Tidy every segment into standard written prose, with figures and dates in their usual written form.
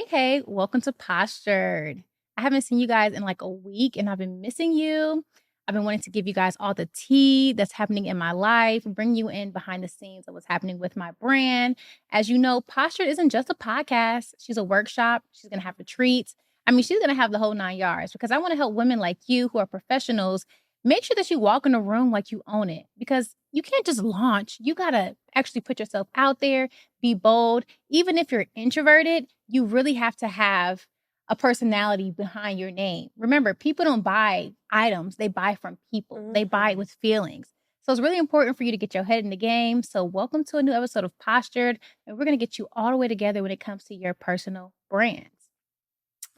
Hey, welcome to Postured. I haven't seen you guys in like a week and I've been missing you. I've been wanting to give you guys all the tea that's happening in my life, bring you in behind the scenes of what's happening with my brand. As you know, Postured isn't just a podcast. She's a workshop. She's going to have retreats. She's going to have the whole 9 yards because I want to help women like you who are professionals make sure that you walk in a room like you own it because you can't just launch. You got to actually put yourself out there, be bold. Even if you're introverted, you really have to have a personality behind your name. Remember, people don't buy items. They buy from people. They buy with feelings. So it's really important for you to get your head in the game. So welcome to a new episode of Postured. And we're going to get you all the way together when it comes to your personal brands.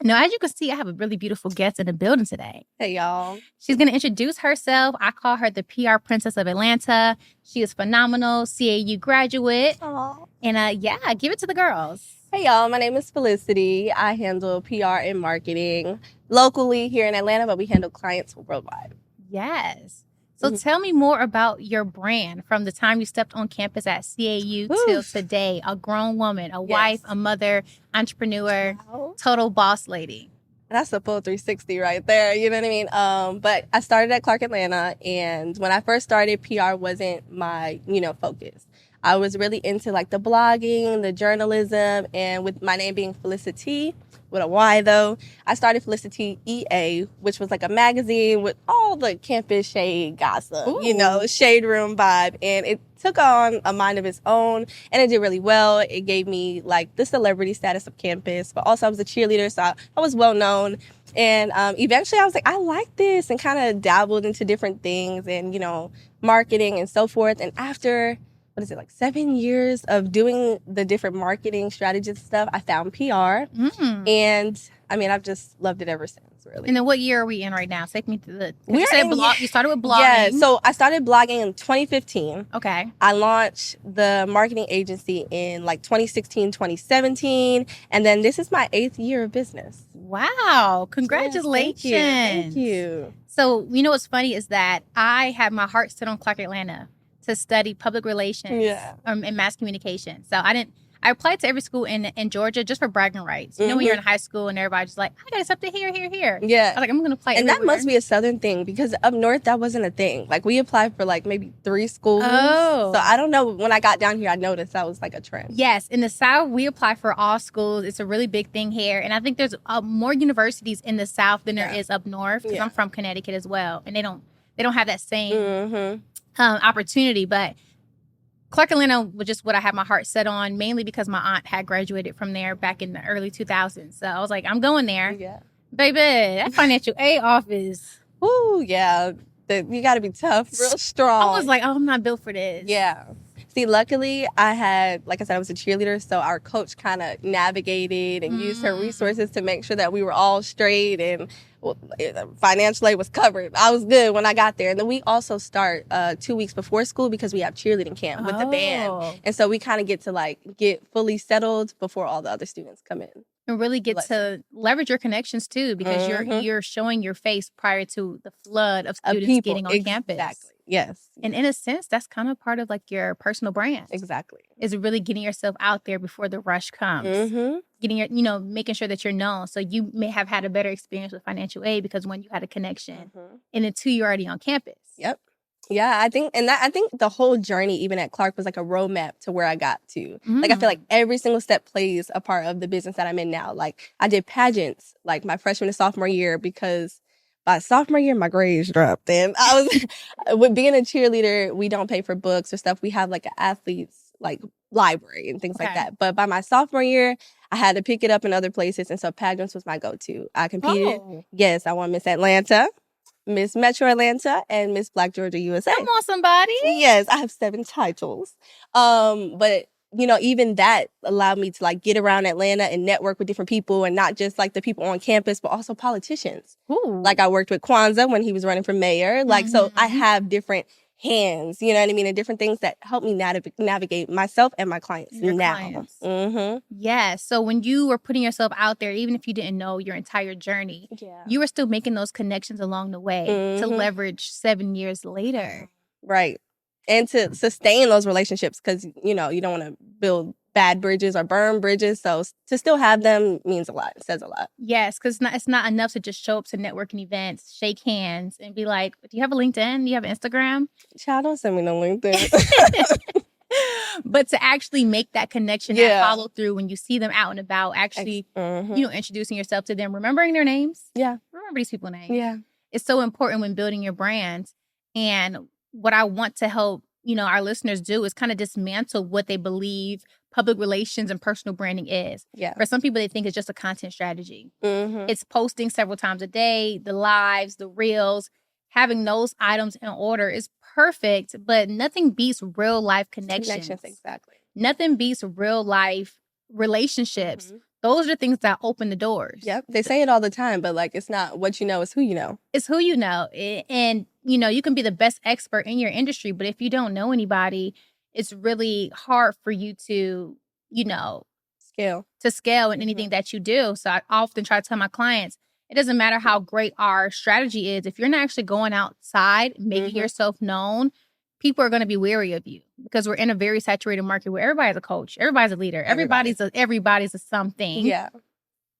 Now, as you can see, I have a really beautiful guest in the building today. Hey, y'all. She's going to introduce herself. I call her the PR Princess of Atlanta. She is phenomenal, CAU graduate. Aww. And give it to the girls. Hey, y'all. My name is Felicity. I handle PR and marketing locally here in Atlanta, but we handle clients worldwide. Yes. So tell me more about your brand from the time you stepped on campus at CAU till today. A grown woman, a wife, a mother, entrepreneur, total boss lady. That's a full 360 right there. You know what I mean? But I started at Clark Atlanta, and when I first started, PR wasn't my, focus. I was really into like the blogging, the journalism, and with my name being Felicity, with a Y though, I started Felicity EA, which was like a magazine with all the campus shade gossip, shade room vibe. And it took on a mind of its own and it did really well. It gave me like the celebrity status of campus, but also I was a cheerleader, so I was well known. And eventually I was like, I like this, and kind of dabbled into different things and, marketing and so forth. And after 7 years of doing the different marketing strategies stuff, I found PR. And I've just loved it ever since, really. And then what year are we in right now? Take me to the... You started with blogging. Yeah, so I started blogging in 2015. Okay. I launched the marketing agency in 2016, 2017. And then this is my 8th year of business. Wow. Congratulations. Yes, thank you. So, what's funny is that I had my heart set on Clark Atlanta to study public relations and mass communication. So I applied to every school in Georgia just for bragging rights. When you're in high school and everybody's just like, I got accepted here. Yeah. I was like, I'm going to apply everywhere. And that must be a Southern thing because up north, that wasn't a thing. Like we applied for maybe 3 schools. Oh. So I don't know. When I got down here, I noticed that was like a trend. Yes. In the South, we apply for all schools. It's a really big thing here. And I think there's more universities in the South than there is up north because I'm from Connecticut as well. And they don't have that same opportunity. But Clark Atlanta was just what I had my heart set on, mainly because my aunt had graduated from there back in the early 2000s. So I was like, I'm going there. Yeah. Baby, that financial aid office. Ooh, yeah. You got to be tough, real strong. I was like, I'm not built for this. Yeah. See, luckily, I had, like I said, I was a cheerleader, so our coach kind of navigated and used her resources to make sure that we were all straight and financial aid was covered. I was good when I got there. And then we also start 2 weeks before school because we have cheerleading camp with the band. And so we kind of get to get fully settled before all the other students come in. And really get to leverage your connections too, because you're showing your face prior to the flood of students getting on campus. Exactly. Yes. And in a sense, that's kind of part of your personal brand. Exactly. Is really getting yourself out there before the rush comes. Getting making sure that you're known. So you may have had a better experience with financial aid because when you had a connection, and then 2, you're already on campus. Yep. Yeah, I think the whole journey, even at Clark, was like a roadmap to where I got to. I feel like every single step plays a part of the business that I'm in now. I did pageants my freshman and sophomore year because by sophomore year, my grades dropped. And I was, with being a cheerleader, we don't pay for books or stuff. We have an athlete's library and things like that. But by my sophomore year, I had to pick it up in other places. And so pageants was my go-to. I competed. Yes, I won Miss Atlanta, Miss Metro Atlanta, and Miss Black Georgia USA. Come on, somebody. Yes, I have 7 titles. But even that allowed me to get around Atlanta and network with different people, and not just the people on campus, but also politicians. Ooh. I worked with Kwanzaa when he was running for mayor. So I have different hands, you know what I mean, and different things that help me navigate myself and my clients now. Yeah. So when you were putting yourself out there, even if you didn't know your entire journey, you were still making those connections along the way to leverage 7 years later. Right. And to sustain those relationships because, you don't want to build bad bridges or burn bridges. So to still have them means a lot. It says a lot. Yes, because it's not enough to just show up to networking events, shake hands, and be like, do you have a LinkedIn? Do you have an Instagram? Child, don't send me no LinkedIn. But to actually make that connection, that follow through when you see them out and about, actually, introducing yourself to them, remembering their names. Yeah. Remember these people's names. Yeah. It's so important when building your brand. And what I want to help, our listeners do is kind of dismantle what they believe public relations and personal branding is. Yeah. For some people, they think it's just a content strategy. It's posting several times a day, the lives, the reels. Having those items in order is perfect, but nothing beats real life connections. Exactly. Nothing beats real life relationships. Those are things that open the doors. Yep. They say it all the time, but it's not what you know, it's who you know. It's who you know. And, you can be the best expert in your industry, but if you don't know anybody, it's really hard for you to, scale in anything that you do. So I often try to tell my clients, it doesn't matter how great our strategy is. If you're not actually going outside, making yourself known, people are going to be wary of you because we're in a very saturated market where everybody's a coach, everybody's a leader, everybody's a something. Yeah.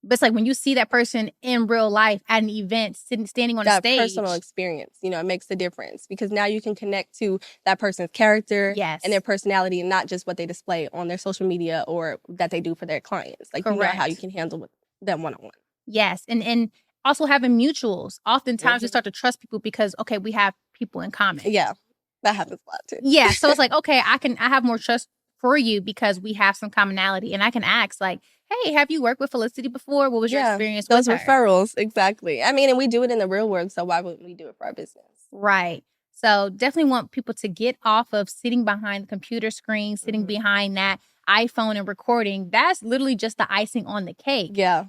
But it's like when you see that person in real life at an event, standing on a stage. That personal experience, it makes a difference because now you can connect to that person's character and their personality and not just what they display on their social media or that they do for their clients. Correct. You know how you can handle with them one-on-one. Yes. And also having mutuals. Oftentimes we start to trust people because, okay, we have people in common. Yeah. That happens a lot too. Yeah. So it's like, okay, I have more trust for you because we have some commonality. And I can ask hey, have you worked with Felicity before? What was your experience with her? Those referrals. Exactly. I mean, and we do it in the real world. So why wouldn't we do it for our business? Right. So definitely want people to get off of sitting behind the computer screen, sitting behind that iPhone and recording. That's literally just the icing on the cake. Yeah.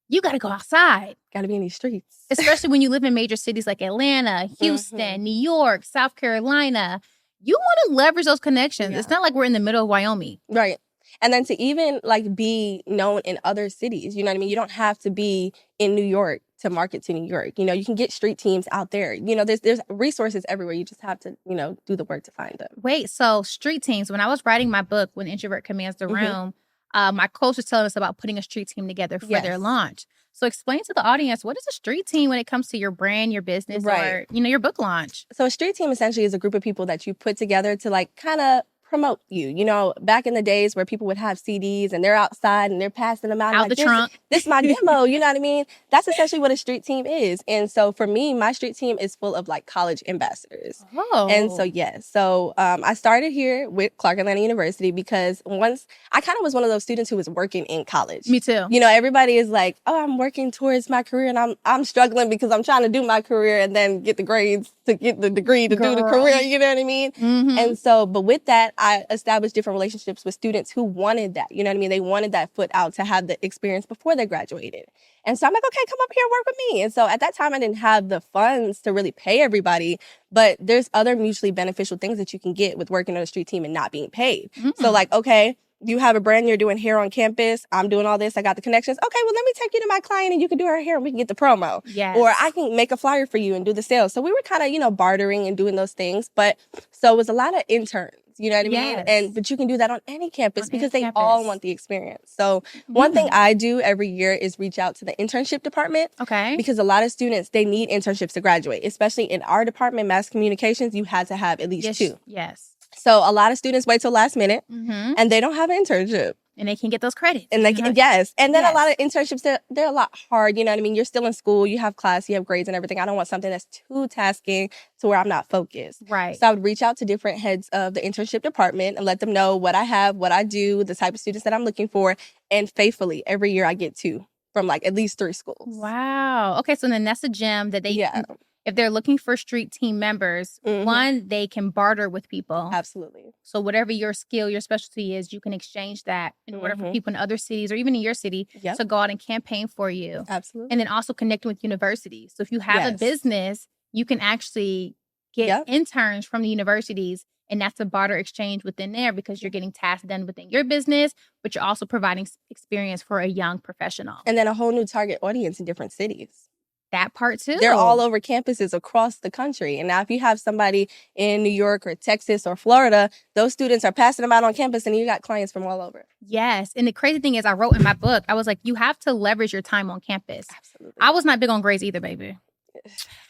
You got to go outside. Got to be in these streets. Especially when you live in major cities like Atlanta, Houston, New York, South Carolina. You want to leverage those connections. Yeah. It's not like we're in the middle of Wyoming. Right. And then to even be known in other cities, you know what I mean? You don't have to be in New York to market to New York. You can get street teams out there. There's resources everywhere. You just have to, do the work to find them. Wait, so street teams, when I was writing my book, When Introvert Commands the Room, my coach was telling us about putting a street team together for their launch. So explain to the audience, what is a street team when it comes to your brand, your business, or, your book launch? So a street team essentially is a group of people that you put together to kind of promote you. Back in the days where people would have CDs and they're outside and they're passing them out the trunk. This is my demo, you know what I mean? That's essentially what a street team is. And so for me, my street team is full of college ambassadors. Oh. And so, yes. So I started here with Clark Atlanta University because once I kind of was one of those students who was working in college. Me too. Everybody is like, oh, I'm working towards my career and I'm struggling because I'm trying to do my career and then get the grades to get the degree to do the career, you know what I mean? And so, but with that, I established different relationships with students who wanted that. You know what I mean? They wanted that foot out to have the experience before they graduated. And so I'm like, okay, come up here and work with me. And so at that time, I didn't have the funds to really pay everybody, but there's other mutually beneficial things that you can get with working on a street team and not being paid. So okay, you have a brand, you're doing hair on campus. I'm doing all this. I got the connections. Okay, well, let me take you to my client and you can do her hair and we can get the promo. Yes. Or I can make a flyer for you and do the sales. So we were kind of, bartering and doing those things. But so it was a lot of interns. You know what I mean? But you can do that on any campus because they all want the experience. So one thing I do every year is reach out to the internship department. Okay. Because a lot of students, they need internships to graduate. Especially in our department, mass communications, you had to have at least 2. Yes. So a lot of students wait till last minute and they don't have an internship. And they can get those credits. And they can, yes. And then a lot of internships, they're a lot hard. You know what I mean? You're still in school. You have class. You have grades and everything. I don't want something that's too tasking to where I'm not focused. Right. So I would reach out to different heads of the internship department and let them know what I have, what I do, the type of students that I'm looking for. And faithfully, every year I get 2 from at least 3 schools. Wow. Okay. So then that's a gem that they... Yeah. If they're looking for street team members, one, they can barter with people. Absolutely. So whatever your skill, your specialty is, you can exchange that in order for people in other cities or even in your city to go out and campaign for you. Absolutely. And then also connecting with universities. So if you have a business, you can actually get interns from the universities, and that's a barter exchange within there because you're getting tasks done within your business, but you're also providing experience for a young professional. And then a whole new target audience in different cities. That part too. They're all over campuses across the country. And now if you have somebody in New York or Texas or Florida, those students are passing them out on campus and you got clients from all over. Yes. And the crazy thing is I wrote in my book, I was like, you have to leverage your time on campus. Absolutely. I was not big on grades either, baby.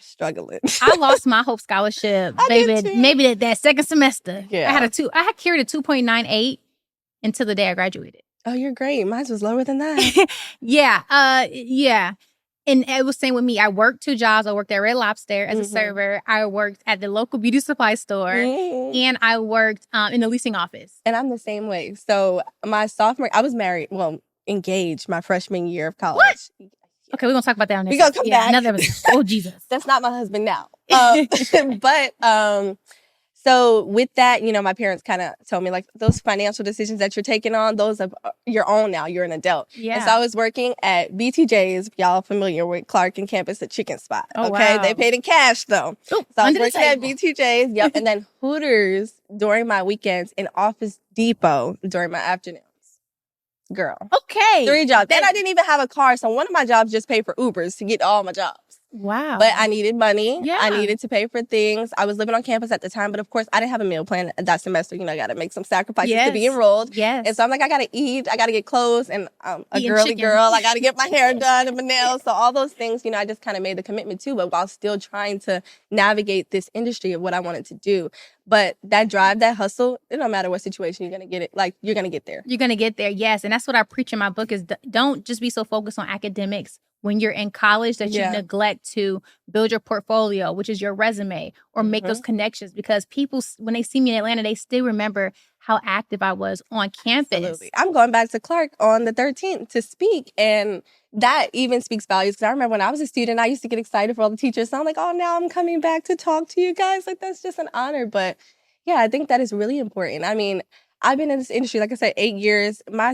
Struggling. I lost my Hope Scholarship, baby. Maybe that second semester. Yeah. I had carried a 2.98 until the day I graduated. Oh, you're great. Mine was lower than that. Yeah. And it was same with me. I worked 2 jobs. I worked at Red Lobster as a server. I worked at the local beauty supply store. And I worked in the leasing office. And I'm the same way. So my sophomore, I was married, engaged my freshman year of college. What? Okay, we're going to talk about that on this. We're going to come back. Another episode. Oh, Jesus. That's not my husband now. So with that, my parents kind of told me, like, those financial decisions that you're taking on, those are your own now. You're an adult. Yeah. And so I was working at BTJ's, y'all familiar with Clark and Campus, a chicken spot. Oh, okay. Wow. They paid in cash, though. Ooh, so I was working at table. BTJ's. Yep. And then Hooters during my weekends and Office Depot during my afternoons. Girl. Okay. 3 jobs. Then I didn't even have a car. So one of my jobs just paid for Ubers to get all my jobs. Wow. But I needed money. Yeah. I needed to pay for things. I was living on campus at the time, but of course I didn't have a meal plan that semester. I got to make some sacrifices to be enrolled. Yes. And so I'm like, I got to eat. I got to get clothes. And I'm a girly chicken. girl. I got to get my hair done and my nails. So all those things, I just kind of made the commitment to, but while still trying to navigate this industry of what I wanted to do. But that drive, that hustle, it don't matter what situation, you're going to get it. Like, you're going to get there. You're going to get there, yes. And that's what I preach in my book is don't just be so focused on academics when you're in college that you neglect to build your portfolio, which is your resume, or make those connections. Because people, when they see me in Atlanta, they still remember how active I was on campus. Absolutely. I'm going back to Clark on the 13th to speak. And that even speaks volumes. Because I remember when I was a student, I used to get excited for all the teachers. So I'm like, oh, now I'm coming back to talk to you guys. Like, that's just an honor. But yeah, I think that is really important. I mean, I've been in this industry, like I said, 8 years. My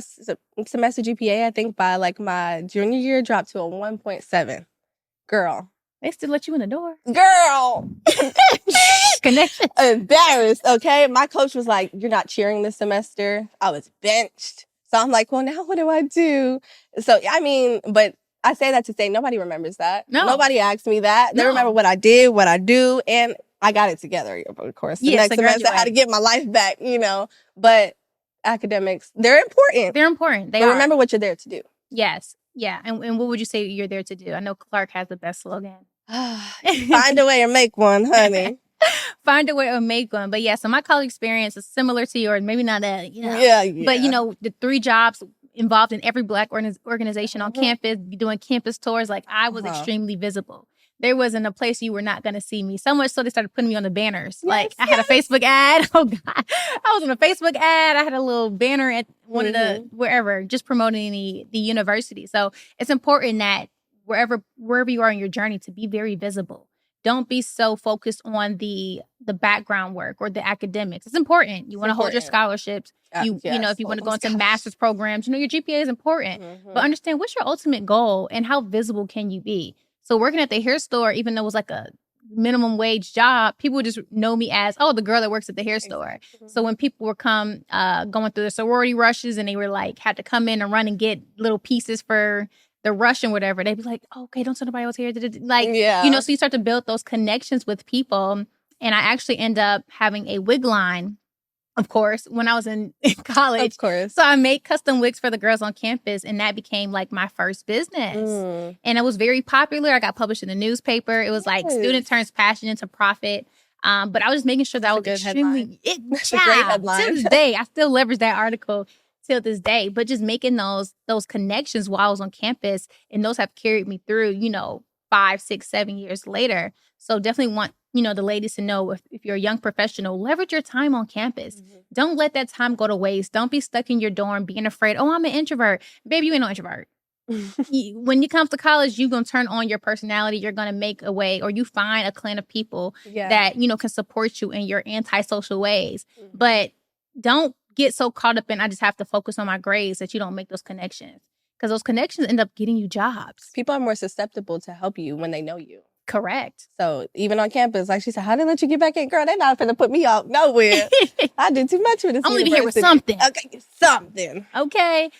semester GPA, I think by like my junior year, dropped to a 1.7. Girl. They still let you in the door. Girl. Connection. Embarrassed, okay? My coach was like, you're not cheering this semester. I was benched. So I'm like, well, now what do I do? So, I mean, but I say that to say nobody remembers that. No. Nobody asked me that. They remember what I did, what I do, and I got it together, of course. The next semester, I had to get my life back, But academics, they're important. They're important. But remember what you're there to do. Yes. Yeah. And what would you say you're there to do? I know Clark has the best slogan. Find a way or make one, honey. Find a way or make one. But yeah, so my college experience is similar to yours. Maybe not that, Yeah. But, the 3 jobs involved in every Black organization on campus, doing campus tours, like I was extremely visible. There wasn't a place you were not going to see me. So much so they started putting me on the banners. Yes, I had a Facebook ad. Oh, God. I was on a Facebook ad. I had a little banner at one of the, wherever, just promoting the university. So it's important that wherever you are in your journey to be very visible. Don't be so focused on the background work or the academics. It's important. You want to hold your scholarships. If you want to go into master's programs, your GPA is important. But understand what's your ultimate goal and how visible can you be? So working at the hair store, even though it was like a minimum wage job, people would just know me as, oh, the girl that works at the hair store. So when people were going through the sorority rushes and they were like, had to come in and run and get little pieces for the rush and whatever, they'd be like, oh, okay, don't tell nobody else here. So you start to build those connections with people. And I actually end up having a wig line, of course, when I was in college. Of course. So I made custom wigs for the girls on campus, and that became like my first business. And it was very popular. I got published in the newspaper. It was like student turns passion into profit. But I was just making sure that I was extremely... That's a great headline. To this day, I still leverage that article till this day. But just making those connections while I was on campus, and those have carried me through, 5, 6, 7 years later. So definitely want the ladies to know if you're a young professional, leverage your time on campus. Don't let that time go to waste. Don't be stuck in your dorm being afraid, oh, I'm an introvert. Baby, you ain't no introvert. When you come to college, you're going to turn on your personality. You're going to make a way, or you find a clan of people that, can support you in your antisocial ways. But don't get so caught up in, I just have to focus on my grades, that you don't make those connections. Because those connections end up getting you jobs. People are more susceptible to help you when they know you. Correct. So even on campus, like she said, how did they let you get back in? Girl, they're not finna put me out nowhere. I did too much for this I'm university. leaving here with something. Okay, something. Okay.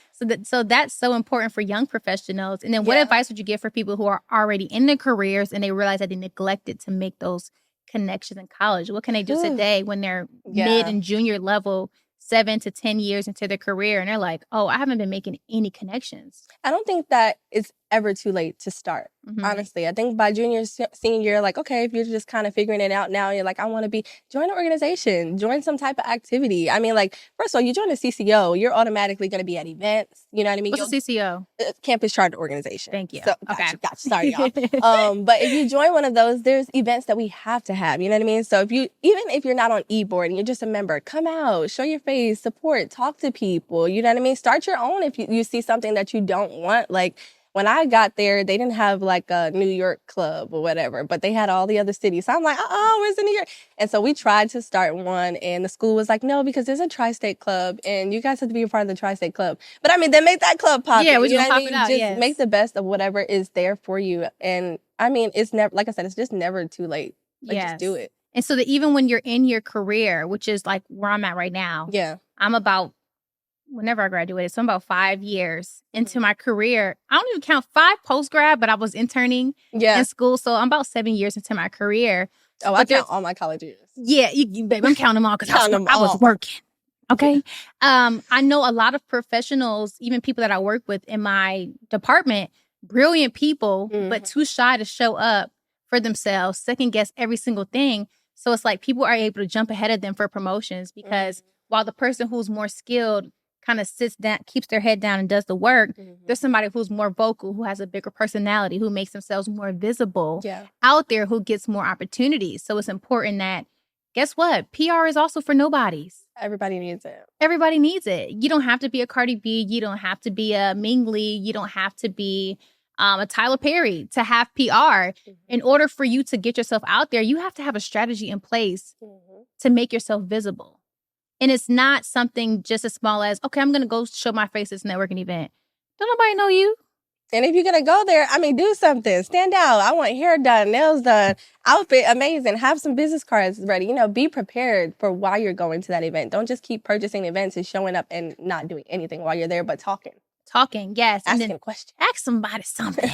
So that's so important for young professionals. And then what advice would you give for people who are already in their careers and they realize that they neglected to make those connections in college? What can they do today when they're mid and junior level, 7 to 10 years into their career, and they're like, oh, I haven't been making any connections? I don't think that it's ever too late to start. Honestly, I think by junior, senior year, like, okay, if you're just kind of figuring it out now, you're like, I want to join an organization, join some type of activity. I mean, like, first of all, you join a CCO, you're automatically going to be at events. You know what I mean? What's a CCO? Campus Charter Organization. Thank you. So, gotcha. Sorry, y'all. But if you join one of those, there's events that we have to have. You know what I mean? So even if you're not on e-board and you're just a member, come out, show your face, support, talk to people. You know what I mean? Start your own if you see something that you don't want. Like, when I got there, they didn't have like a New York club or whatever, but they had all the other cities. So I'm like, where's the New York? And so we tried to start one, and the school was like, no, because there's a tri-state club, and you guys have to be a part of the tri-state club. But I mean, then make that club pop. Yeah, we're just pop it out. Just make the best of whatever is there for you. And I mean, it's never, like I said, it's just never too late. Like, just do it. And so that even when you're in your career, which is like where I'm at right now, I'm about, whenever I graduated, so I'm about 5 years into my career. I don't even count 5 post-grad, but I was interning in school. So I'm about 7 years into my career. Oh, I count all my college years. Yeah, babe, I'm counting them all because I was working. Okay. I know a lot of professionals, even people that I work with in my department, brilliant people, but too shy to show up for themselves, second guess every single thing. So it's like people are able to jump ahead of them for promotions because while the person who's more skilled kind of sits down, keeps their head down and does the work, there's somebody who's more vocal, who has a bigger personality, who makes themselves more visible out there, who gets more opportunities. So it's important that, guess what? PR is also for nobodies. Everybody needs it. Everybody needs it. You don't have to be a Cardi B. You don't have to be a Ming Lee. You don't have to be a Tyler Perry to have PR. In order for you to get yourself out there, you have to have a strategy in place to make yourself visible. And it's not something just as small as, okay, I'm going to go show my face at this networking event. Don't nobody know you. And if you're going to go there, I mean, do something. Stand out. I want hair done, nails done, outfit amazing. Have some business cards ready. You know, be prepared for why you're going to that event. Don't just keep purchasing events and showing up and not doing anything while you're there, but talking. Talking, yes. Asking a question. Ask somebody something.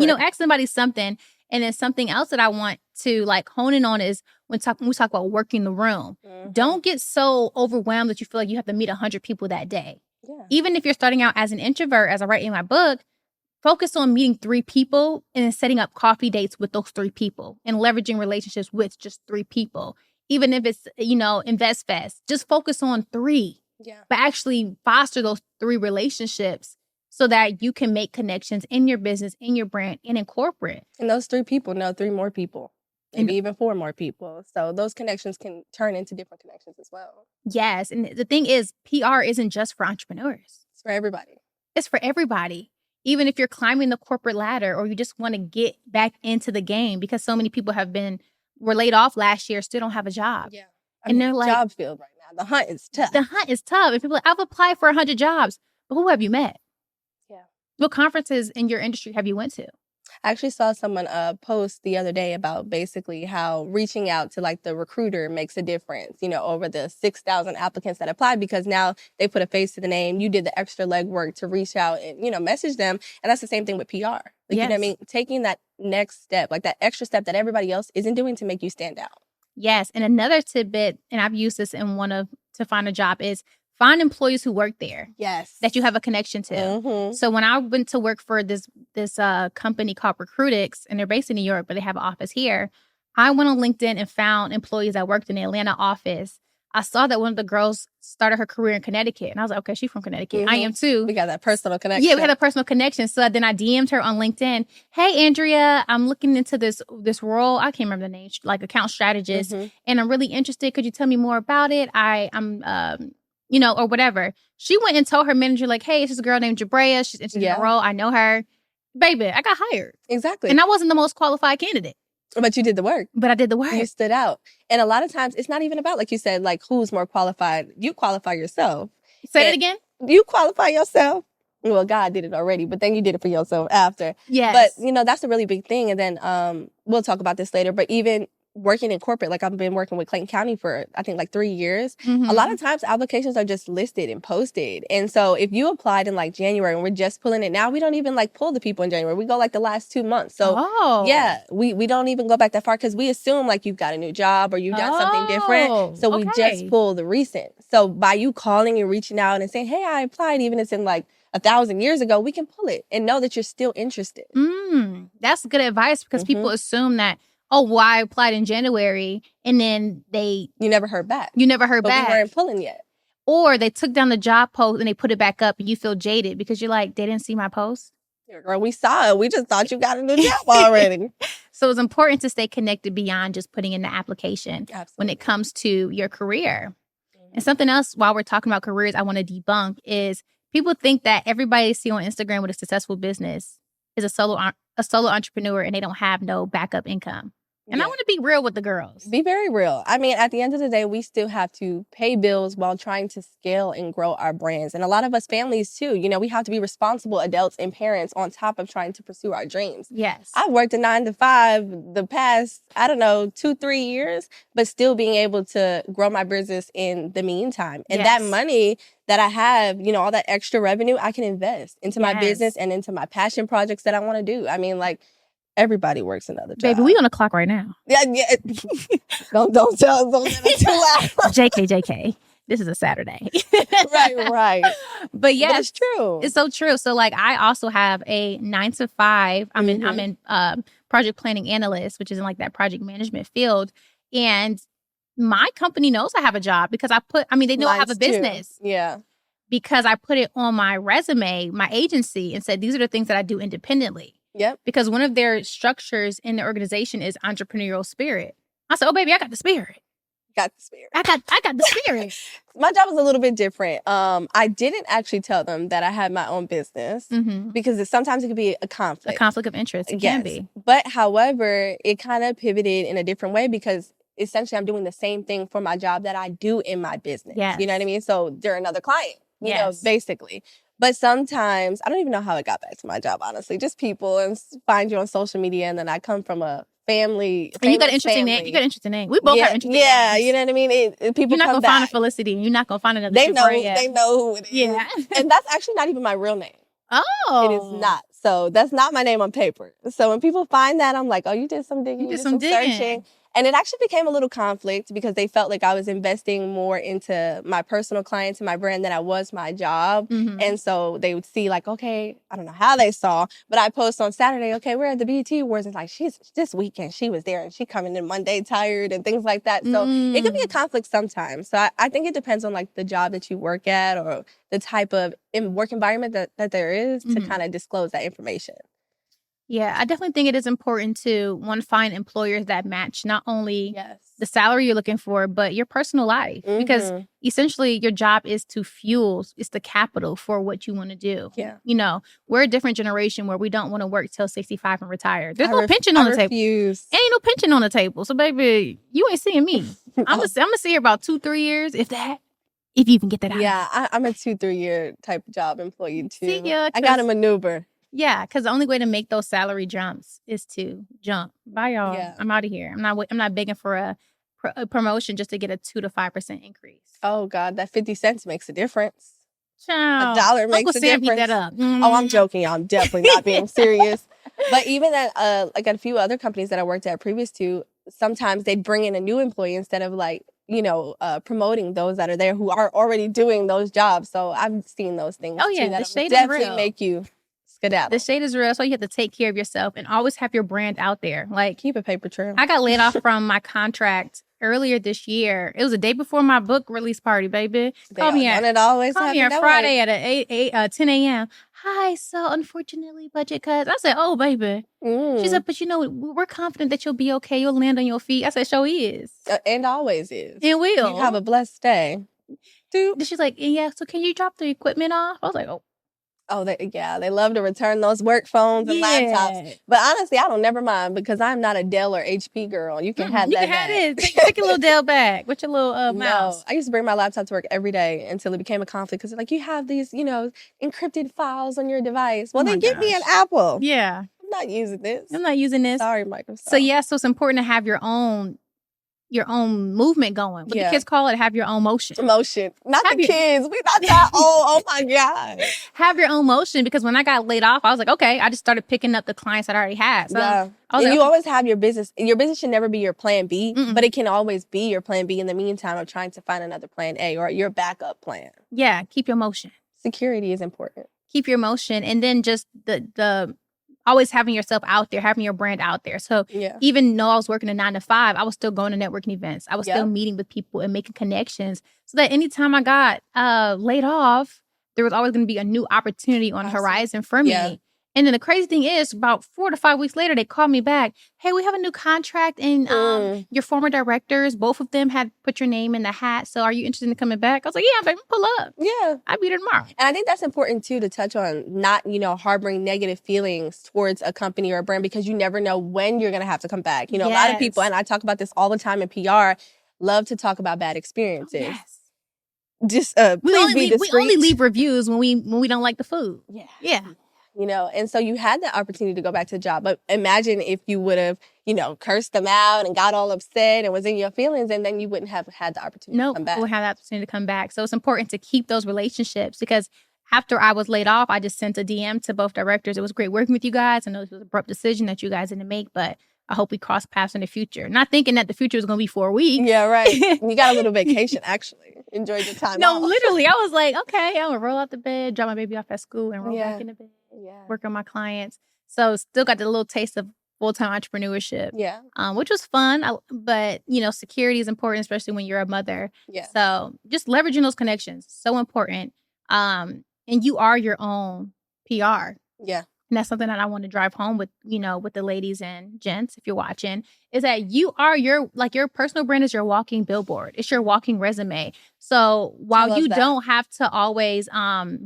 Ask somebody something. And then something else that I want to like hone in on is when we talk about working the room. Don't get so overwhelmed that you feel like you have to meet 100 people that day. Even if you're starting out as an introvert, as I write in my book, focus on meeting 3 people and then setting up coffee dates with those 3 people and leveraging relationships with just 3 people. Even if it's, Invest Fest, just focus on 3. But actually foster those 3 relationships so that you can make connections in your business, in your brand, and in corporate. And those 3 people know 3 more people, maybe even 4 more people. So those connections can turn into different connections as well. Yes. And the thing is, PR isn't just for entrepreneurs. It's for everybody. It's for everybody. Even if you're climbing the corporate ladder or you just want to get back into the game, because so many people were laid off last year, still don't have a job. And they're like, job field right now. The hunt is tough. The hunt is tough. And people are like, I've applied for 100 jobs, but who have you met? What conferences in your industry have you went to? I actually saw someone post the other day about basically how reaching out to like the recruiter makes a difference, over the 6,000 applicants that applied, because now they put a face to the name. You did the extra legwork to reach out and, message them. And that's the same thing with PR. Like, you know what I mean? Taking that next step, like that extra step that everybody else isn't doing to make you stand out. Yes. And another tidbit, and I've used this in to find a job, is find employees who work there. Yes. That you have a connection to. So when I went to work for this company called Recruitix, and they're based in New York, but they have an office here, I went on LinkedIn and found employees that worked in the Atlanta office. I saw that one of the girls started her career in Connecticut. And I was like, okay, she's from Connecticut. I am too. We got that personal connection. Yeah, we had a personal connection. So then I DM'd her on LinkedIn. Hey, Andrea, I'm looking into this role. I can't remember the name, like account strategist. And I'm really interested. Could you tell me more about it? I'm or whatever. She went and told her manager, like, hey, this is a girl named Ji'Brayah. She's interested in the role. I know her. Baby, I got hired. Exactly. And I wasn't the most qualified candidate. But you did the work. But I did the work. You stood out. And a lot of times, it's not even about, like you said, like, who's more qualified. You qualify yourself. Say it again? You qualify yourself. Well, God did it already, but then you did it for yourself after. Yes. But, that's a really big thing. And then we'll talk about this later. But even working in corporate, like I've been working with Clayton County for, I think, like 3 years. Mhm. A lot of times applications are just listed and posted. And so if you applied in like January and we're just pulling it now, we don't even like pull the people in January. We go like the last 2 months. So yeah, we don't even go back that far because we assume like you've got a new job or you've done something different. So we just pull the recent. So by you calling and reaching out and saying, hey, I applied, even if it's in like 1,000 years ago, we can pull it and know that you're still interested. That's good advice because people assume that, oh, well, I applied in January and then you never heard back. You never heard but back. We weren't pulling yet. Or they took down the job post and they put it back up and you feel jaded because you're like, they didn't see my post. Yeah, girl, we saw it. We just thought you got a new job already. So it's important to stay connected beyond just putting in the application. Absolutely. When it comes to your career. And something else while we're talking about careers I want to debunk is people think that everybody they see on Instagram with a successful business is a solo entrepreneur and they don't have no backup income. And I want to be real with the girls. Be very real. I mean, at the end of the day, we still have to pay bills while trying to scale and grow our brands. And a lot of us families too, you know, we have to be responsible adults and parents on top of trying to pursue our dreams. Yes. I've worked a 9 to 5 the past, 2-3 years, but still being able to grow my business in the meantime. And that money that I have, you know, all that extra revenue, I can invest into my business and into my passion projects that I want to do. I mean, like, everybody works another job. Baby, we on the clock right now. Yeah. Don't tell us too loud. JK. This is a Saturday. Right. But yes, but it's true. It's so true. So like I also have a 9 to 5. I'm in project planning analyst, which is in like that project management field. And my company knows I have a job because they know I have a business. Too. Yeah. Because I put it on my resume, my agency, and said, these are the things that I do independently. Yep. Because one of their structures in the organization is entrepreneurial spirit. I said, oh, baby, I got the spirit. Got the spirit. I got the spirit. My job was a little bit different. I didn't actually tell them that I had my own business because sometimes it could be a conflict. A conflict of interest. It can be. But however, it kind of pivoted in a different way because essentially I'm doing the same thing for my job that I do in my business. Yes. You know what I mean? So they're another client, you know, basically. But sometimes, I don't even know how it got back to my job, honestly. Just people and find you on social media. And then I come from a family. And you got an interesting name. You got an interesting name. We both have interesting names. Yeah, you know what I mean? People You're not going to find a Felicity. And you're not going to find another Ji'Brayah. They know who it is. Yeah. And that's actually not even my real name. Oh. It is not. So that's not my name on paper. So when people find that, I'm like, oh, you did some digging. You did some digging. Searching. And it actually became a little conflict because they felt like I was investing more into my personal clients and my brand than I was my job. And so they would see like, okay, I don't know how they saw, but I post on Saturday, okay, we're at the BET Awards. And it's like, this weekend, she was there and she coming in Monday tired and things like that. So it could be a conflict sometimes. So I think it depends on like the job that you work at or the type of work environment that there is to kind of disclose that information. Yeah, I definitely think it is important to, find employers that match not only the salary you're looking for, but your personal life. Because essentially your job is to fuel, it's the capital for what you want to do. Yeah. You know, we're a different generation where we don't want to work till 65 and retire. There's no pension on the table. Ain't no pension on the table. So baby, you ain't seeing me. I'm gonna see her about 2-3 years, if that. If you even get that out. Yeah, I'm a 2-3 year type of job employee too. See, yeah, I got to maneuver. Yeah, because the only way to make those salary jumps is to jump. Bye, y'all. Yeah. I'm out of here. I'm not begging for a promotion just to get a 2 to 5% increase. Oh God, that 50 cents makes a difference. Child. $1 makes a difference. That up. Oh, I'm joking. I'm definitely not being serious. But even at like at a few other companies that I worked at previous to, sometimes they'd bring in a new employee instead of like, promoting those that are there who are already doing those jobs. So I've seen those things. Oh yeah, too, that the shade definitely is real. Make you skedaddle. The shade is real. So you have to take care of yourself and always have your brand out there. Like, keep a paper trail. I got laid off from my contract earlier this year. It was a day before my book release party, baby. Call me on Friday at 10 a.m. Hi, so unfortunately, budget cuts. I said, oh, baby. She said, but we're confident that you'll be okay. You'll land on your feet. I said, sure is. And always is. And will. You have a blessed day. She's like, yeah, so can you drop the equipment off? I was like, oh. Oh, they love to return those work phones and laptops. But honestly, I don't never mind because I'm not a Dell or HP girl. You can have that. You can have it. Take a little Dell bag with your little mouse. No, I used to bring my laptop to work every day until it became a conflict because like you have these, encrypted files on your device. Well, then give me an Apple. Yeah. I'm not using this. I'm not using this. Sorry, Microsoft. So it's important to have your own your own movement going. What the kids call it, have your own motion. Emotion. Not the kids. We're not that old. Oh my God. Have your own motion, because when I got laid off, I was like, okay, I just started picking up the clients that I already had. So and like, you always have your business. Your business should never be your plan B, but it can always be your plan B in the meantime of trying to find another plan A or your backup plan. Yeah, keep your motion. Security is important. Keep your motion. And then just the always having yourself out there, having your brand out there. So even though I was working a 9 to 5, I was still going to networking events. I was still meeting with people and making connections, so that anytime I got laid off, there was always going to be a new opportunity on the horizon for me. And then the crazy thing is, about 4 to 5 weeks later, they called me back. Hey, we have a new contract, and your former directors, both of them had put your name in the hat. So are you interested in coming back? I was like, yeah, baby, pull up. Yeah. I'll be there tomorrow. And I think that's important, too, to touch on not, harboring negative feelings towards a company or a brand, because you never know when you're going to have to come back. A lot of people, and I talk about this all the time in PR, love to talk about bad experiences. Yes. Just we only leave reviews when we don't like the food. Yeah. And so you had the opportunity to go back to the job. But imagine if you would have, cursed them out and got all upset and was in your feelings, and then you wouldn't have had the opportunity to come back. No, we have the opportunity to come back. So it's important to keep those relationships, because after I was laid off, I just sent a DM to both directors. It was great working with you guys. I know this was an abrupt decision that you guys didn't make, but I hope we cross paths in the future. Not thinking that the future was going to be 4 weeks. Yeah, right. You got a little vacation, actually. Enjoyed your time off. Literally. I was like, okay, I'm going to roll out the bed, drop my baby off at school, and roll back in the bed, work on my clients. So still got the little taste of full-time entrepreneurship, which was fun. But, security is important, especially when you're a mother. Yeah. So just leveraging those connections, so important. And you are your own PR. Yeah. And that's something that I want to drive home with, with the ladies and gents, if you're watching, is that you are your personal brand is your walking billboard. It's your walking resume. So while you don't have to always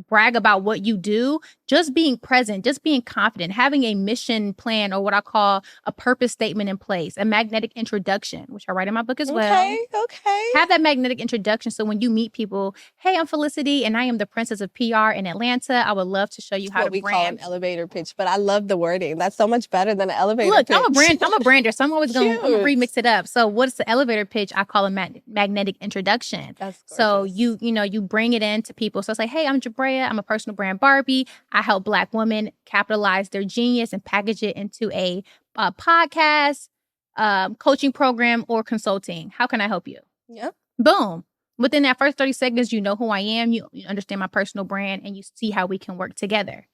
brag about what you do, just being present, just being confident, having a mission plan, or what I call a purpose statement in place, a magnetic introduction, which I write in my book as well. Okay. Have that magnetic introduction. So when you meet people, hey, I'm Felicity and I am the princess of PR in Atlanta. I would love to show you how to brand. What we call an elevator pitch, but I love the wording. That's so much better than an elevator pitch. Look, I'm a brander, so I'm always going to remix it up. So what's the elevator pitch? I call a magnetic introduction. That's gorgeous. So you bring it in to people. So it's like, hey, I'm Ji'Brayah. I'm a personal brand Barbie. I help Black women capitalize their genius and package it into a podcast, coaching program, or consulting. How can I help you? Yep. Boom. Within that first 30 seconds, you know who I am. You understand my personal brand, and you see how we can work together.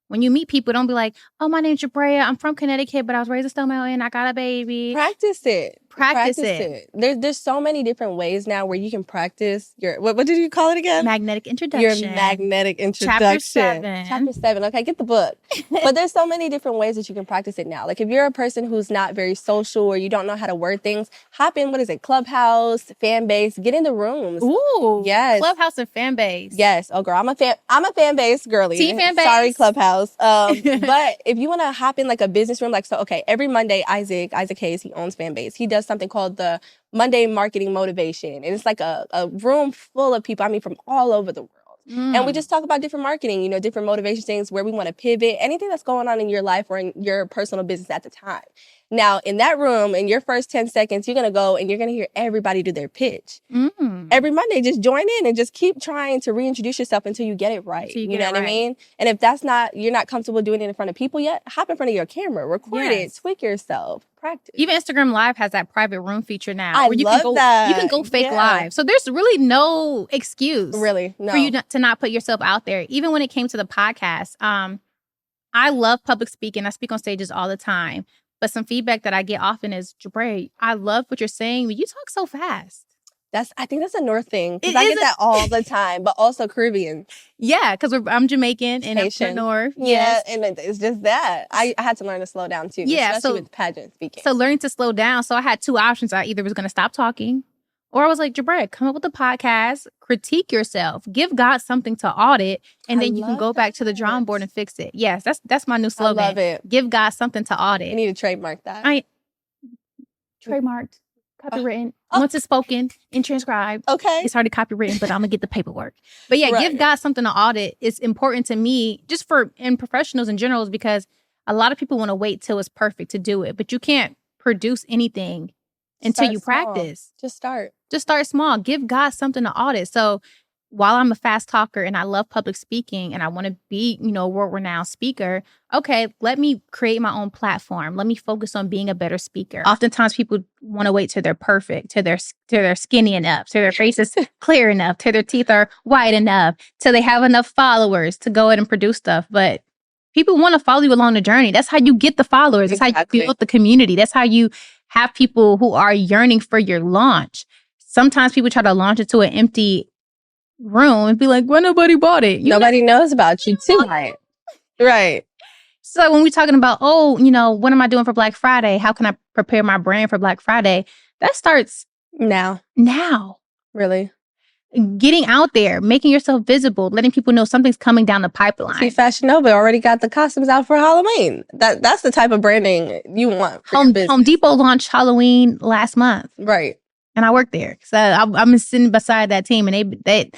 When you meet people, don't be like, oh, my name's Ji'Brayah. I'm from Connecticut, but I was raised in Stone Mountain. I got a baby. Practice it. Practice it. There's so many different ways now where you can practice your, what did you call it again? Magnetic introduction. Your magnetic introduction. Chapter 7. Okay, get the book. But there's so many different ways that you can practice it now. Like if you're a person who's not very social or you don't know how to word things, hop in, Clubhouse, fan base, get in the rooms. Ooh. Yes. Clubhouse and fan base. Yes. Oh, girl, I'm a fan base girly. Team fan base. Sorry, Clubhouse. But if you want to hop in like a business room, every Monday, Isaac Hayes, he owns fan base. He does something called the Monday Marketing Motivation. And it's like a room full of people, from all over the world. And we just talk about different marketing, different motivation things, where we want to pivot, anything that's going on in your life or in your personal business at the time. Now, in that room, in your first 10 seconds, you're going to go and you're going to hear everybody do their pitch. Every Monday, just join in and just keep trying to reintroduce yourself until you get it right. You know what I mean? And if you're not comfortable doing it in front of people yet, hop in front of your camera, record it, tweak yourself, practice. Even Instagram Live has that private room feature now. I love that. You can go fake live. So there's really no excuse for you to not put yourself out there. Even when it came to the podcast, I love public speaking. I speak on stages all the time. But some feedback that I get often is, Ji'Brayah, I love what you're saying, but you talk so fast. I think that's a North thing. Because I get that all the time, but also Caribbean. Yeah, because I'm Jamaican and I'm from North. Yeah, and it's just that. I had to learn to slow down too, especially with pageant speaking. So learning to slow down. So I had two options. I either was going to stop talking, or I was like, Ji'Brayah, come up with a podcast, critique yourself, give God something to audit, and then you can go back to the drawing board and fix it. Yes, that's my new slogan. I love it. Give God something to audit. You need to trademark that. Trademarked, copywritten. Once it's spoken and transcribed, it's already copywritten, but I'm going to get the paperwork. But yeah, give God something to audit. It's important to me, just in professionals in general, because a lot of people want to wait till it's perfect to do it, but you can't produce anything until Start you small. practice. Just start. Just start small. Give God something to audit. So while I'm a fast talker and I love public speaking and I want to be, a world-renowned speaker, okay, let me create my own platform. Let me focus on being a better speaker. Oftentimes people want to wait till they're perfect, till they're skinny enough, till their face is clear enough, till their teeth are white enough, till they have enough followers to go ahead and produce stuff. But people want to follow you along the journey. That's how you get the followers. That's how you build the community. That's how you have people who are yearning for your launch. Sometimes people try to launch into an empty room and be like, well, nobody bought it. Nobody knows about you too. Right. So when we're talking about, what am I doing for Black Friday? How can I prepare my brand for Black Friday? That starts now. Really? Getting out there, making yourself visible, letting people know something's coming down the pipeline. See, Fashion Nova already got the costumes out for Halloween. That's the type of branding you want for your business. Home Depot launched Halloween last month. Right. And I work there. So I'm sitting beside that team and they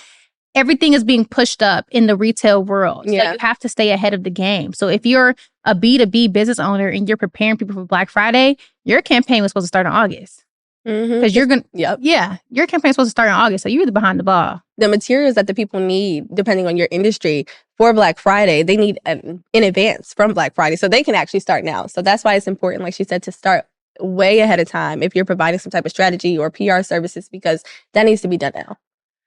everything is being pushed up in the retail world. So you have to stay ahead of the game. So if you're a B2B business owner and you're preparing people for Black Friday, your campaign was supposed to start in August. Because you're going to, your campaign is supposed to start in August. So you're behind the ball. The materials that the people need, depending on your industry, for Black Friday, they need in advance from Black Friday. So they can actually start now. So that's why it's important, like she said, to start way ahead of time if you're providing some type of strategy or PR services, because that needs to be done now.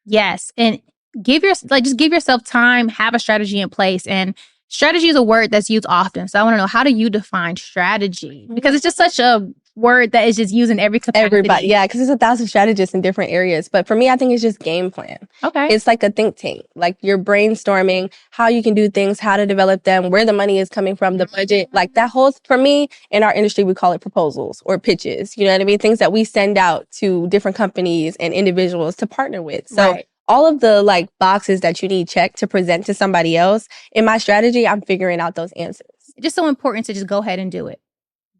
Yes. And just give yourself time, have a strategy in place. And strategy is a word that's used often. So I want to know, how do you define strategy? Because it's just such a word that is just used in every capacity. Everybody, because there's 1,000 strategists in different areas. But for me, I think it's just game plan. Okay. It's like a think tank. Like you're brainstorming how you can do things, how to develop them, where the money is coming from, the budget. Like that whole, for me, in our industry, we call it proposals or pitches. You know what I mean? Things that we send out to different companies and individuals to partner with. So all of the boxes that you need checked to present to somebody else, in my strategy, I'm figuring out those answers. It's just so important to just go ahead and do it.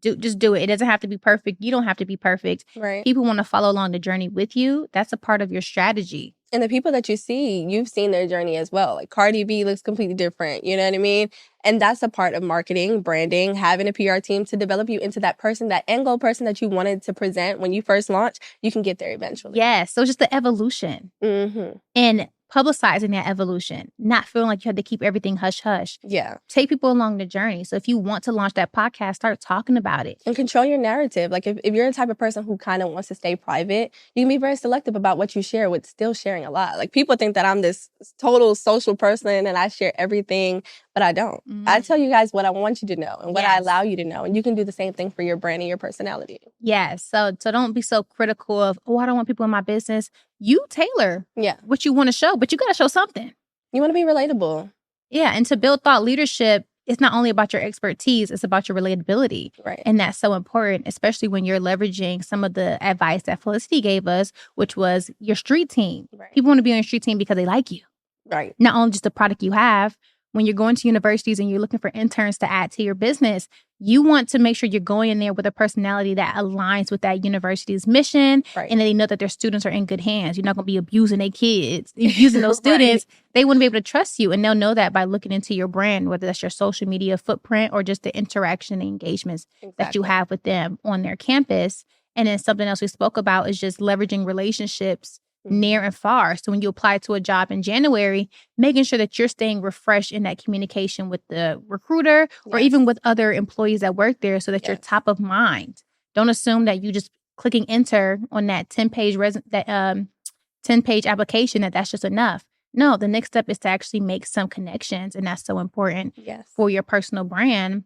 Just do it. It doesn't have to be perfect. You don't have to be perfect. Right. People want to follow along the journey with you. That's a part of your strategy. And the people that you see, you've seen their journey as well. Like Cardi B looks completely different. You know what I mean? And that's a part of marketing, branding, having a PR team to develop you into that person, that end goal person that you wanted to present when you first launched. You can get there eventually. Yes. So it's just the evolution. And publicizing that evolution, not feeling like you had to keep everything hush-hush. Yeah. Take people along the journey. So if you want to launch that podcast, start talking about it. And control your narrative. Like if you're the type of person who kind of wants to stay private, you can be very selective about what you share with still sharing a lot. Like people think that I'm this total social person and I share everything, but I don't. I tell you guys what I want you to know and what I allow you to know. And you can do the same thing for your brand and your personality. Yes. So don't be so critical of, I don't want people in my business. You tailor what you want to show, but you got to show something. You want to be relatable. Yeah. And to build thought leadership, it's not only about your expertise, it's about your relatability. Right. And that's so important, especially when you're leveraging some of the advice that Felicity gave us, which was your street team. Right. People want to be on your street team because they like you. Right. Not only just the product you have. When you're going to universities and you're looking for interns to add to your business, you want to make sure you're going in there with a personality that aligns with that university's mission, and that they know that their students are in good hands. You're not going to be abusing their kids, abusing those students. They wouldn't be able to trust you, and they'll know that by looking into your brand, whether that's your social media footprint or just the interaction and engagements that you have with them on their campus. And then something else we spoke about is just leveraging relationships near and far. So when you apply to a job in January, making sure that you're staying refreshed in that communication with the recruiter or even with other employees that work there so that you're top of mind. Don't assume that you just clicking enter on that 10-page 10-page application that's just enough. No, the next step is to actually make some connections, and that's so important for your personal brand.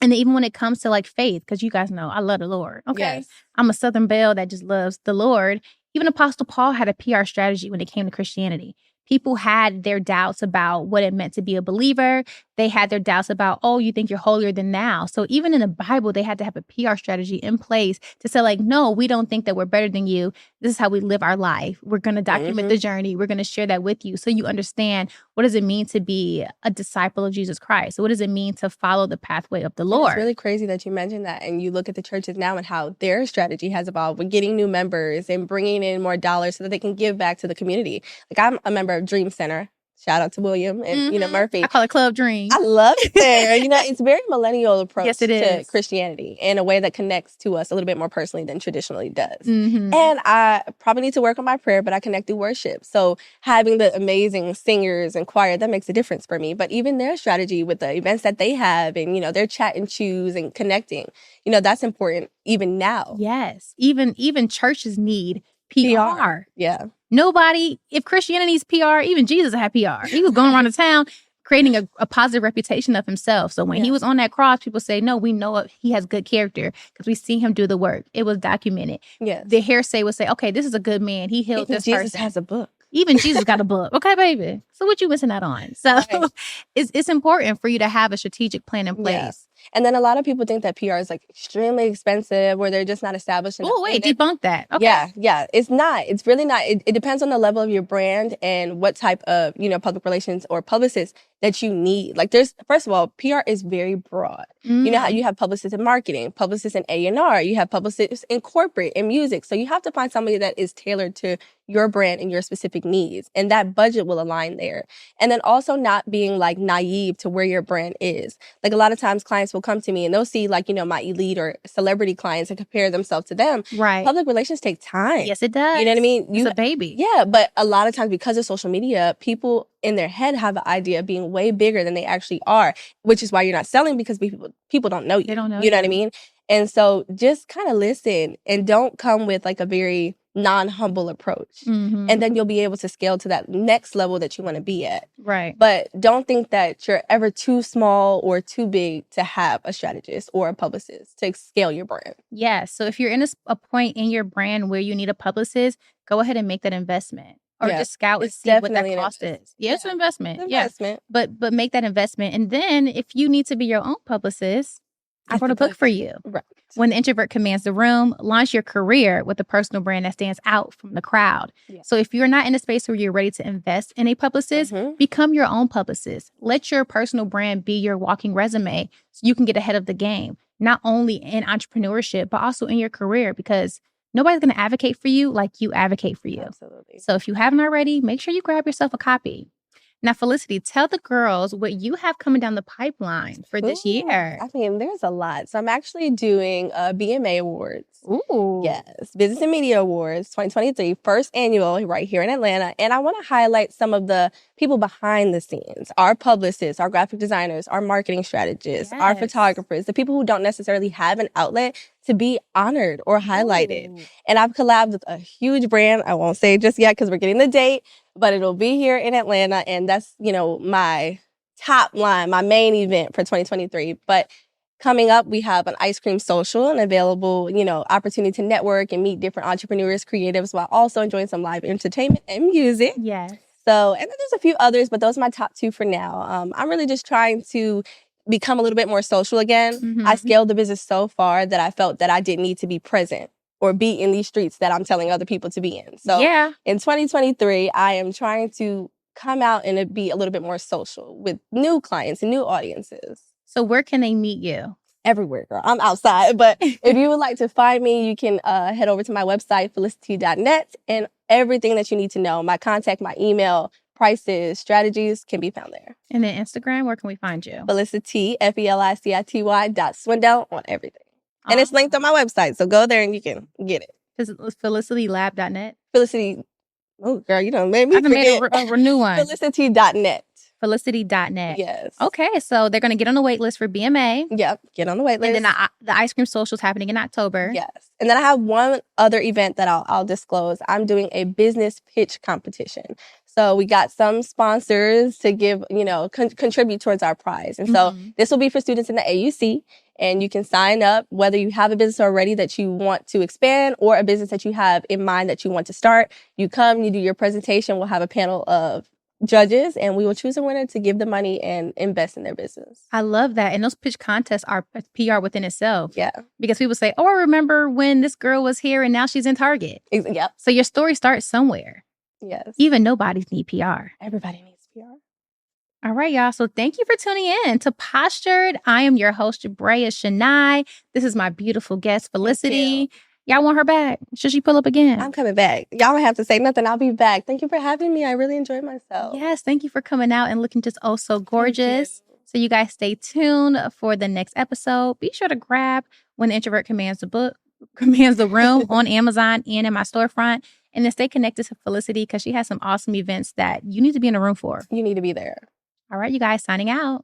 And then even when it comes to faith, because you guys know I love the Lord. Okay. I'm a Southern Belle that just loves the Lord. Even Apostle Paul had a PR strategy when it came to Christianity. People had their doubts about what it meant to be a believer. They had their doubts about, you think you're holier than thou. So even in the Bible, they had to have a PR strategy in place to say no, we don't think that we're better than you. This is how we live our life. We're going to document the journey. We're going to share that with you so you understand what does it mean to be a disciple of Jesus Christ. So what does it mean to follow the pathway of the Lord? It's really crazy that you mentioned that, and you look at the churches now and how their strategy has evolved with getting new members and bringing in more dollars so that they can give back to the community. I'm a member of Dream Center. Shout out to William and, Murphy. I call it Club Dream. I love it there. It's very millennial approach Yes, it to is. Christianity in a way that connects to us a little bit more personally than traditionally does. Mm-hmm. And I probably need to work on my prayer, but I connect through worship. So having the amazing singers and choir, that makes a difference for me. But even their strategy with the events that they have and, their chat and choose and connecting, that's important even now. Yes. Even churches need PR. Yeah. Nobody, if Christianity's PR, even Jesus had PR. He was going around the town creating a positive reputation of himself. So when he was on that cross, people say, no, we know he has good character because we see him do the work. It was documented. Yes. The hearsay would say, okay, this is a good man. He healed this Jesus person. has a book. Even Jesus got a book. Okay, baby. So what you missing out on? So right. it's important for you to have a strategic plan in place. Yeah. And then a lot of people think that PR is extremely expensive or they're just not established enough. Oh, wait, debunk that. Okay. Yeah. It's not. It's really not. It depends on the level of your brand and what type of, public relations or publicist that you need. First of all, PR is very broad. You know how you have publicists in marketing, publicists in A&R, you have publicists in corporate and music. So you have to find somebody that is tailored to your brand and your specific needs. And that budget will align there. And then also not being naive to where your brand is. A lot of times clients will come to me and they'll see my elite or celebrity clients and compare themselves to them. Right. Public relations take time. Yes, it does. You know what I mean? It's a baby. Yeah, but a lot of times because of social media, people in their head have the idea of being way bigger than they actually are, which is why you're not selling because people don't know you. They don't know you. Know what I mean? And so just kind of listen and don't come with a very non-humble approach. Mm-hmm. And then you'll be able to scale to that next level that you want to be at. Right. But don't think that you're ever too small or too big to have a strategist or a publicist to scale your brand. Yes. So if you're in a point in your brand where you need a publicist, go ahead and make that investment. Or just scout and see what that cost is. Yeah, it's an investment. Investment. Yeah. But make that investment. And then if you need to be your own publicist, I wrote a book for you. Right. When the Introvert Commands the Room, launch your career with a personal brand that stands out from the crowd. Yeah. So if you're not in a space where you're ready to invest in a publicist, become your own publicist. Let your personal brand be your walking resume so you can get ahead of the game, not only in entrepreneurship, but also in your career, because nobody's going to advocate for you like you advocate for you. Absolutely. So if you haven't already, make sure you grab yourself a copy. Now, Felicity, tell the girls what you have coming down the pipeline for this year. I mean, there's a lot. So I'm actually doing BMA Awards. Ooh. Yes. Business and Media Awards 2023, first annual right here in Atlanta. And I want to highlight some of the people behind the scenes, our publicists, our graphic designers, our marketing strategists, our photographers, the people who don't necessarily have an outlet to be honored or highlighted. Ooh. And I've collabed with a huge brand. I won't say it just yet because we're getting the date, but it'll be here in Atlanta. And that's, my top line, my main event for 2023. But coming up, we have an ice cream social and available, opportunity to network and meet different entrepreneurs, creatives, while also enjoying some live entertainment and music. Yes. So, and then there's a few others, but those are my top two for now. I'm really just trying to become a little bit more social again. Mm-hmm. I scaled the business so far that I felt that I didn't need to be present or be in these streets that I'm telling other people to be in. So in 2023, I am trying to come out and be a little bit more social with new clients and new audiences. So where can they meet you? Everywhere, girl. I'm outside. But if you would like to find me, you can head over to my website, felicity.net, and everything that you need to know, my contact, my email, prices, strategies can be found there. And then Instagram, where can we find you? Felicity, Felicity.Swindell on everything. And it's linked on my website, so go there and you can get it. Is it felicitylab.net? Felicity, oh girl, you done made me forget. Made a new one. Felicity.net. Felicity.net. Yes. Okay, so they're going to get on the wait list for BMA. Yep, get on the wait list. And then the ice cream social is happening in October. Yes. And then I have one other event that I'll disclose. I'm doing a business pitch competition. So we got some sponsors to give, contribute towards our prize. And so this will be for students in the AUC. And you can sign up whether you have a business already that you want to expand or a business that you have in mind that you want to start. You come, you do your presentation. We'll have a panel of judges and we will choose a winner to give the money and invest in their business. I love that. And those pitch contests are PR within itself. Yeah. Because people say, oh, I remember when this girl was here and now she's in Target. Yep. So your story starts somewhere. Yes. Even nobodies need PR. Everybody needs PR. All right, y'all. So thank you for tuning in to Postured. I am your host, Ji'Brayah Shania. This is my beautiful guest, Felicity. Y'all want her back? Should she pull up again? I'm coming back. Y'all don't have to say nothing. I'll be back. Thank you for having me. I really enjoyed myself. Yes, thank you for coming out and looking just oh so gorgeous. So you guys stay tuned for the next episode. Be sure to grab When the Introvert Commands the Room on Amazon and in my storefront. And then stay connected to Felicity because she has some awesome events that you need to be in the room for. You need to be there. All right, you guys, signing out.